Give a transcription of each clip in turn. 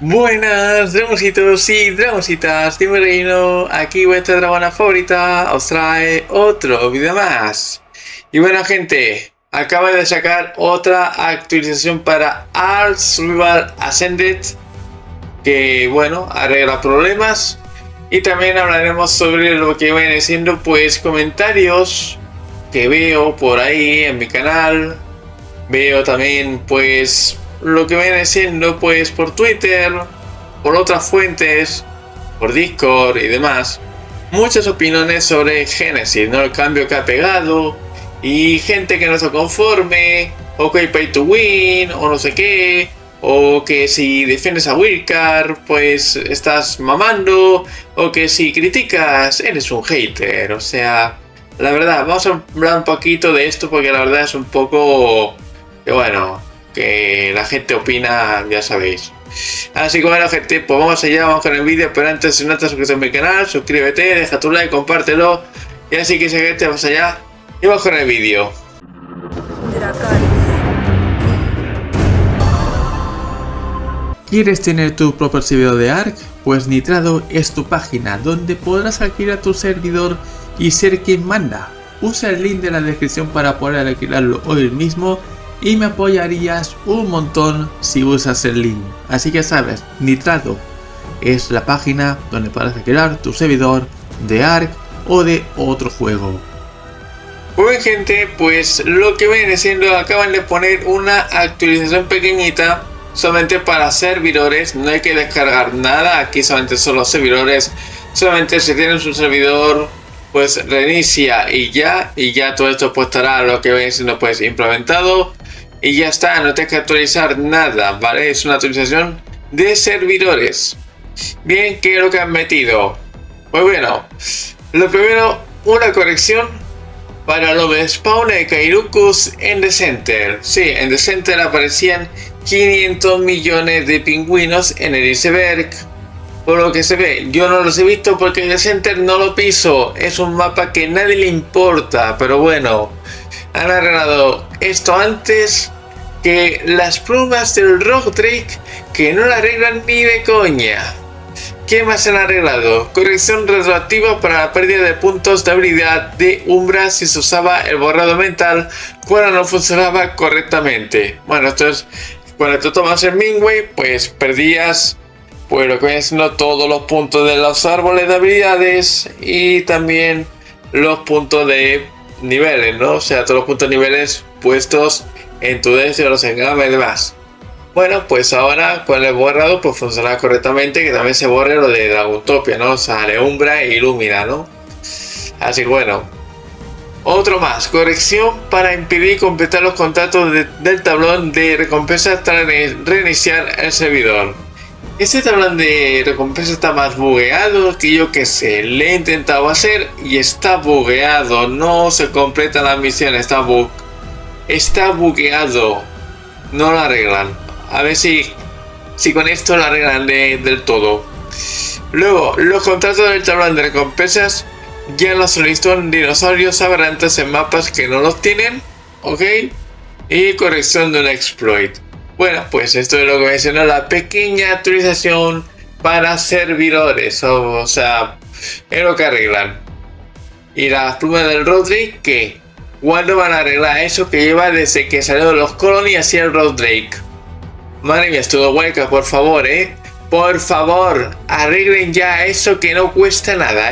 Buenas, dragoncitos y dragoncitas, Team Reino, aquí vuestra dragona favorita os trae otro video más. Y bueno gente, acaba de sacar otra actualización para Ark Survival Ascended, que bueno, arregla problemas. Y también hablaremos sobre lo que viene siendo pues comentarios que veo por ahí en mi canal. Veo también pues lo que viene siendo pues por Twitter, por otras fuentes, por Discord y demás. Muchas opiniones sobre Genesis, ¿no? El cambio que ha pegado y gente que no está conforme, o que hay pay to win, o no sé qué, o que si defiendes a Wildcard pues estás mamando, o que si criticas eres un hater. O sea, la verdad, vamos a hablar un poquito de esto porque la verdad es un poco que bueno, que la gente opina, ya sabéis. Así que bueno gente, pues vamos allá, vamos con el vídeo. Pero antes, si no te has suscrito a mi canal, suscríbete, deja tu like, compártelo. Y así que gente, vamos allá y vamos con el vídeo. ¿Quieres tener tu propio servidor de Ark? Pues Nitrado es tu página donde podrás alquilar tu servidor y ser quien manda. Usa el link de la descripción para poder alquilarlo hoy mismo y me apoyarías un montón si usas el link. Así que sabes, Nitrado es la página donde podrás alquilar tu servidor de Ark o de otro juego. Pues gente, pues lo que viene siendo, acaban de poner una actualización pequeñita solamente para servidores. No hay que descargar nada, aquí solamente son los servidores. Solamente si tienes un servidor pues reinicia y ya todo esto pues estará lo que viene siendo pues implementado. Y ya está, no tienes que actualizar nada, ¿vale? Es una actualización de servidores. Bien, ¿qué es lo que han metido? Pues bueno, lo primero, una corrección para los spawn de Kairukus en The Center. Sí, en The Center aparecían 500 millones de pingüinos en el iceberg. Por lo que se ve, yo no los he visto porque The Center no lo piso. Es un mapa que nadie le importa, pero bueno, han arreglado esto antes que las plumas del Rock Drake, que no la arreglan ni de coña. ¿Qué más han arreglado? Corrección retroactiva para la pérdida de puntos de habilidad de Umbra si se usaba el borrado mental cuando no funcionaba correctamente. Bueno, esto es cuando tú tomas el Mingway, pues perdías pues lo que viene siendo todos los puntos de los árboles de habilidades y también los puntos de niveles, ¿no? O sea, todos los puntos de niveles puestos en tu deseo, los engames y demás. Bueno, pues ahora con el borrado pues funcionará correctamente, que también se borre lo de Dragutopia, ¿no? O sea, Umbra e Illumina, ¿no? Así que bueno. Otro más, corrección para impedir completar los contratos del tablón de recompensas tras reiniciar el servidor. Este tablón de recompensa está más bugueado que yo que sé, le he intentado hacer y está bugueado, no se completa la misión, está bugueado, no lo arreglan. A ver si con esto lo arreglan del todo. Luego, los contratos del tablón de recompensas ya no son dinosaurios aberrantes en mapas que no los tienen, ok, y corrección de un exploit. Bueno, pues esto es lo que menciona la pequeña actualización para servidores, o sea, es lo que arreglan. Y las plumas del Rodrake, que ¿cuándo van a arreglar eso que lleva desde que salieron los Colony hacia el Rodrake? Madre mía, estuvo hueca, por favor, por favor, arreglen ya eso que no cuesta nada,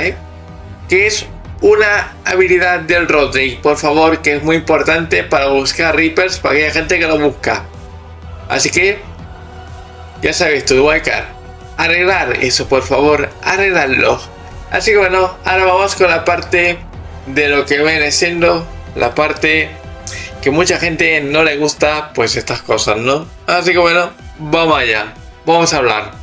que es una habilidad del Rodrake, por favor, que es muy importante para buscar Reapers, para aquella gente que lo busca. Así que, ya sabéis, Tudwalker, arreglar eso, por favor, arreglarlo. Así que bueno, ahora vamos con la parte de lo que viene siendo la parte que mucha gente no le gusta, pues estas cosas, ¿no? Así que bueno, vamos allá, vamos a hablar.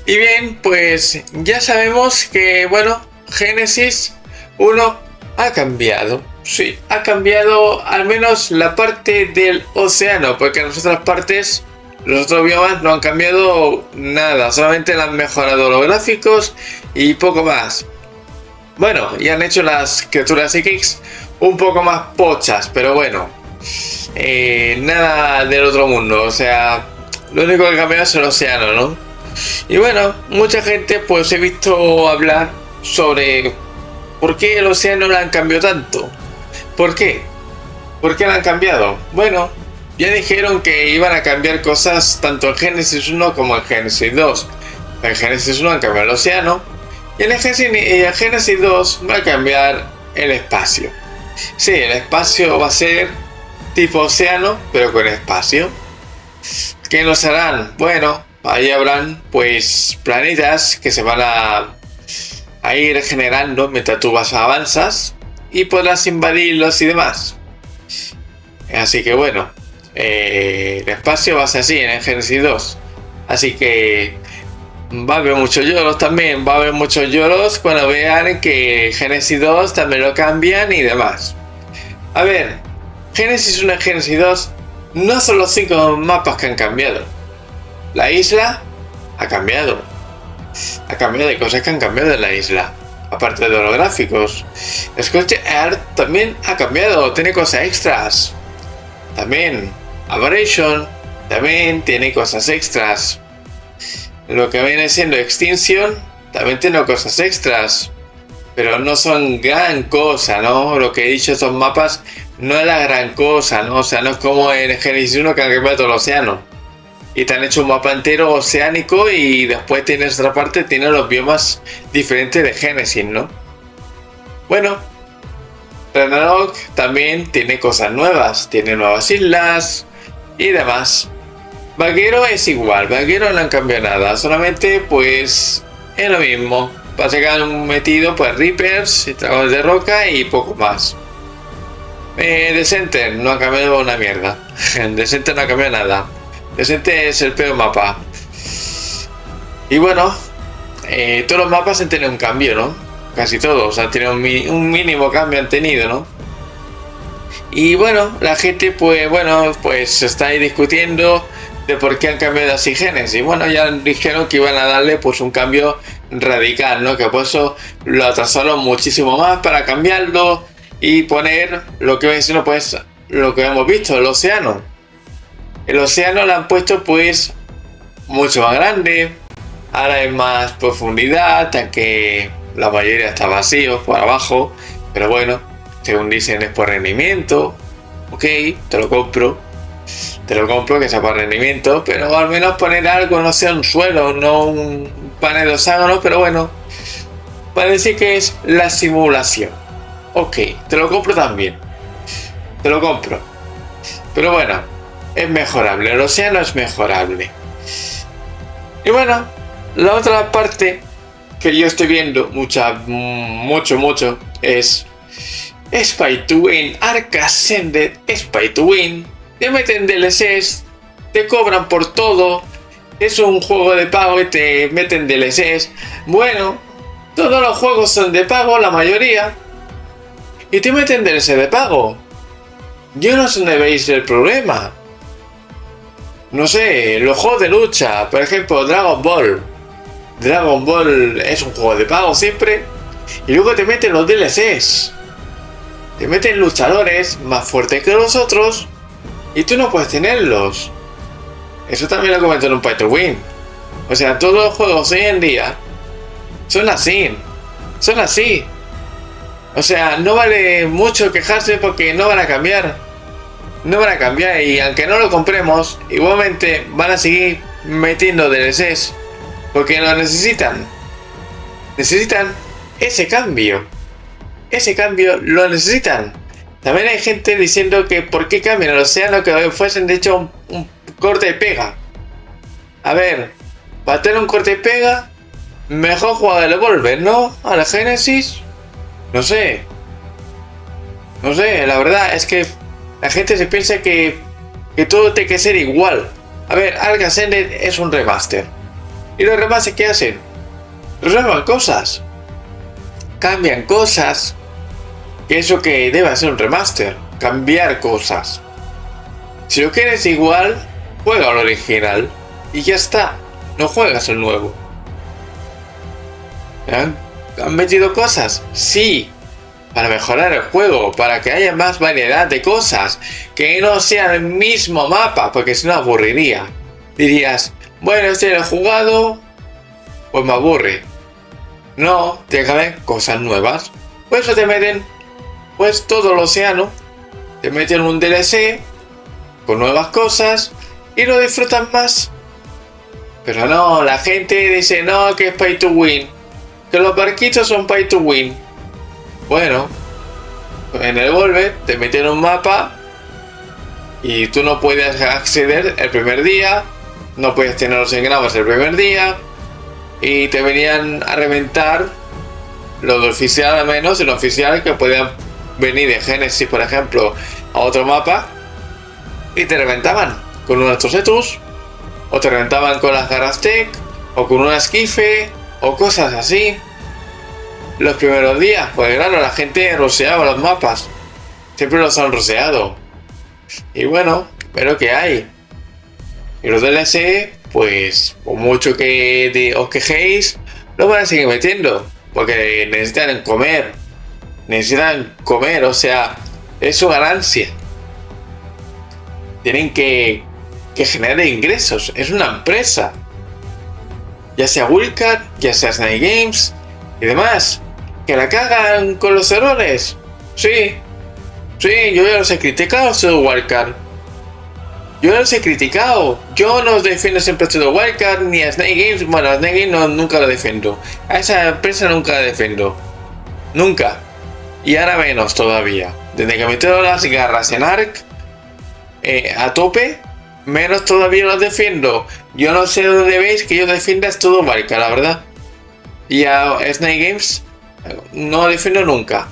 Y bien, pues ya sabemos que, bueno, Genesis 1 ha cambiado. Sí, ha cambiado al menos la parte del océano, porque las otras partes, los otros biomas no han cambiado nada, solamente le han mejorado los gráficos y poco más. Bueno, y han hecho las criaturas psíquicas un poco más pochas, pero bueno, nada del otro mundo, o sea, Lo único que ha cambiado es el océano, ¿no? Y bueno, mucha gente pues he visto hablar sobre por qué el océano lo han cambiado tanto. ¿Por qué? ¿Por qué lo han cambiado? Bueno, ya dijeron que iban a cambiar cosas tanto en Génesis 1 como en Génesis 2. En Génesis 1 han cambiado el océano y en Génesis 2 va a cambiar el espacio. Sí, el espacio va a ser tipo océano, pero con espacio. ¿Qué nos harán? Bueno, ahí habrán pues planetas que se van a ir generando mientras tú avanzas y podrás invadirlos y demás. Así que bueno, el espacio va a ser así en el Génesis 2. Así que va a haber muchos lloros también. Va a haber muchos lloros cuando vean que Génesis 2 también lo cambian y demás. A ver, Génesis 1 y Génesis 2 no son los 5 mapas que han cambiado. La isla ha cambiado. Ha cambiado, hay cosas que han cambiado en la isla. Aparte de los gráficos. Scorched Earth también ha cambiado, tiene cosas extras. También Aberration también tiene cosas extras. Lo que viene siendo Extinction también tiene cosas extras. Pero no son gran cosa, ¿no? Lo que he dicho, estos mapas no es la gran cosa, ¿no? O sea, no es como en Genesis 1 que han cambiado todo el océano. Y te han hecho un mapa entero oceánico y después tienes otra parte, tienes los biomas diferentes de Genesis, ¿no? Bueno, Ragnarok también tiene cosas nuevas, tiene nuevas islas y demás. Vaquero es igual, Vaquero no han cambiado nada, solamente pues es lo mismo. Pasa que han metido pues Reapers y dragones de roca y poco más. Descent no ha cambiado una mierda. Descent no ha cambiado nada. Descent es el peor mapa. Y bueno, todos los mapas han tenido un cambio, ¿no? Casi todos han tenido un mínimo cambio, han tenido, ¿no? Y bueno, la gente pues está ahí discutiendo de por qué han cambiado así Génesis. Y bueno, ya dijeron que iban a darle pues un cambio radical, ¿no? Que por eso lo atrasaron muchísimo más para cambiarlo y poner lo que es, pues lo que hemos visto, el océano. El océano lo han puesto pues mucho más grande. Ahora hay más profundidad, aunque la mayoría está vacío por abajo. Pero bueno, según dicen es por rendimiento. Ok, te lo compro. Te lo compro que sea por rendimiento. Pero al menos poner algo, no sea un suelo, no un panel de hexágono. Pero bueno, parece que es la simulación. Ok, te lo compro también. Te lo compro. Pero bueno, es mejorable. El océano es mejorable. Y bueno, la otra parte que yo estoy viendo mucho es Pay to Win, Ark Ascended, es Pay to Win. Te meten DLCs, te cobran por todo. Es un juego de pago y te meten DLCs. Bueno, todos los juegos son de pago, la mayoría. Y te meten DLC de pago. Yo no sé dónde veis el problema. No sé, los juegos de lucha, por ejemplo, Dragon Ball. Dragon Ball es un juego de pago siempre. Y luego te meten los DLCs. Te meten luchadores más fuertes que los otros. Y tú no puedes tenerlos. Eso también lo comento en un Pay to Win. O sea, todos los juegos hoy en día son así. Son así. O sea, no vale mucho quejarse porque no van a cambiar. No van a cambiar y aunque no lo compremos, igualmente van a seguir metiendo DLCs. Porque lo necesitan. Necesitan ese cambio. Ese cambio lo necesitan. También hay gente diciendo que por qué cambian el océano, que fuesen de hecho un corte y pega. A ver, para tener un corte y pega, mejor jugar el Evolver, ¿no? A la Genesis. No sé, la verdad es que la gente se piensa que todo tiene que ser igual. A ver, Ark Ascended es un remaster. ¿Y los remasters qué hacen? Resuelvan cosas. Cambian cosas. Que eso que debe ser un remaster. Cambiar cosas. Si lo quieres igual, juega al original. Y ya está. No juegas el nuevo. ¿Han metido cosas? Sí. Para mejorar el juego. Para que haya más variedad de cosas. Que no sea el mismo mapa. Porque si no aburriría. Dirías, bueno, este lo he jugado, pues me aburre. No, tiene que haber cosas nuevas. Por eso te meten, pues todo el océano. Te meten un DLC con nuevas cosas y lo disfrutan más. Pero no, la gente dice, no, que es pay to win. Que los barquitos son pay to win. Bueno, en el Volver te meten un mapa y tú no puedes acceder el primer día. No puedes tener los engramas el primer día. Y te venían a reventar los de oficial al menos, y los oficiales que podían venir de Genesis, por ejemplo, a otro mapa y te reventaban con unos Tosetus, o te reventaban con las garras Tech, o con una esquife, o cosas así. Los primeros días, pues claro, la gente roseaba los mapas, siempre los han roseado. Y bueno, pero ¿qué hay? Y los DLC, pues, por mucho que os quejéis, los van a seguir metiendo. Porque necesitan comer, o sea, es su ganancia. Tienen que generar ingresos, es una empresa. Ya sea Wildcard, ya sea Snake Games y demás. Que la cagan con los errores. Sí, yo ya los he criticado, Studio Wildcard. Yo los he criticado. Yo no defiendo siempre a Studio Wildcard ni a Snake Games. Bueno, a Snake Games nunca lo defiendo. A esa empresa nunca la defiendo. Nunca. Y ahora menos todavía. Desde que metieron las garras en Ark a tope, menos todavía los defiendo. Yo no sé dónde veis que yo defienda a Studio Wildcard, la verdad. Y a Snake Games no lo defiendo nunca.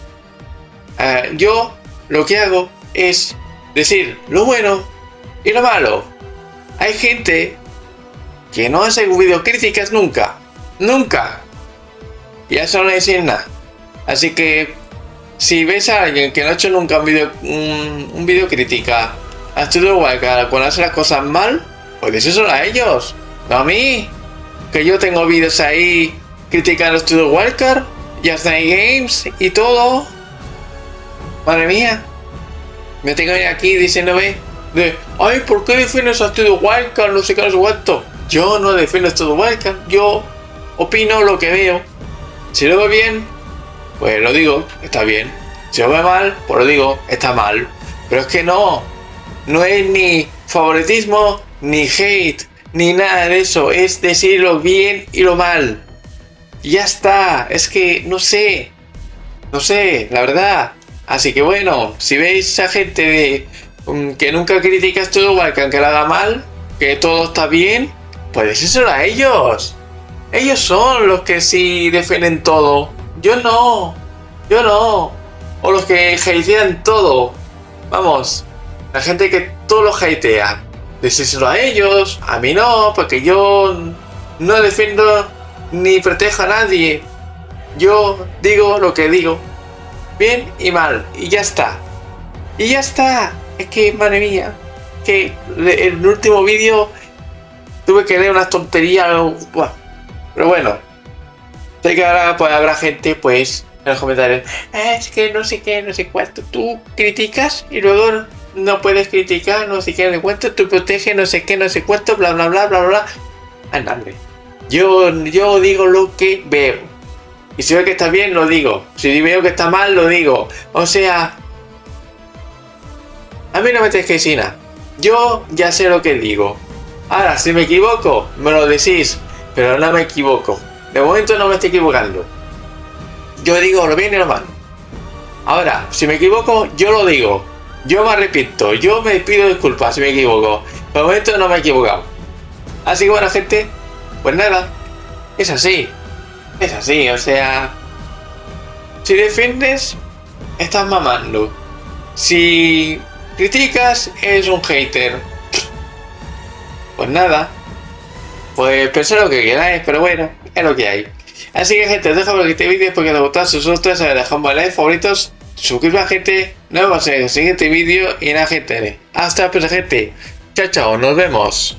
Yo lo que hago es decir lo bueno y lo malo. Hay gente que no hace videocríticas nunca. Y a eso no le dicen nada. Así que si ves a alguien que no ha hecho nunca un videocrítica a Studio Wildcard cuando hace las cosas mal, pues díselo a ellos, no a mí. Que yo tengo vídeos ahí criticando a Studio Wildcard y a Snake Games y todo. Madre mía. Me tengo aquí diciéndome ay, ¿por qué defiendes a Studio Wildcard? No sé qué, no sé cuánto. Yo no defiendo a Studio Wildcard. Yo opino lo que veo. Si lo veo bien, pues lo digo, está bien. Si lo veo mal, pues lo digo, está mal. Pero es que no es ni favoritismo, ni hate, ni nada de eso. Es decir lo bien y lo mal. Y ya está. Es que no sé, la verdad. Así que bueno, si veis a gente que nunca critica a Studio Wildcard, que lo haga mal, que todo está bien, pues decírselo a ellos. Ellos son los que sí defienden todo. Yo no. O los que hatean todo. Vamos, la gente que todo lo hatea. Decírselo a ellos. A mí no, porque yo no defiendo ni protejo a nadie. Yo digo lo que digo. Bien y mal. Y ya está. Es que, madre mía, que en el último vídeo tuve que leer unas tonterías. Buah. Pero bueno, sé que ahora pues, habrá gente pues en los comentarios. Es que no sé qué, no sé cuánto. Tú criticas y luego no puedes criticar, no sé qué, no sé cuánto. Tú proteges, no sé qué, no sé cuánto, bla, bla, bla, bla, bla. Anda, hombre. Yo digo lo que veo. Y si veo que está bien, lo digo. Si veo que está mal, lo digo. O sea, a mí no me tenéis que decir nada. Yo ya sé lo que digo. Ahora, si me equivoco, me lo decís. Pero no me equivoco. De momento no me estoy equivocando. Yo digo lo bien y lo mal. Ahora, si me equivoco, yo lo digo. Yo me arrepiento. Yo me pido disculpas si me equivoco. De momento no me he equivocado. Así que bueno, gente. Pues nada. Es así. O sea. Si defiendes, estás mamando. Si criticas, eres un hater. Pues nada. Pues pensad lo que queráis, pero bueno, es lo que hay. Así que gente, os dejo por este vídeo, porque os gustó, suscribiros, dejadme like, favoritos, suscribiros gente, nos vemos en el siguiente vídeo y nada gente. Hasta la próxima gente. Chao, nos vemos.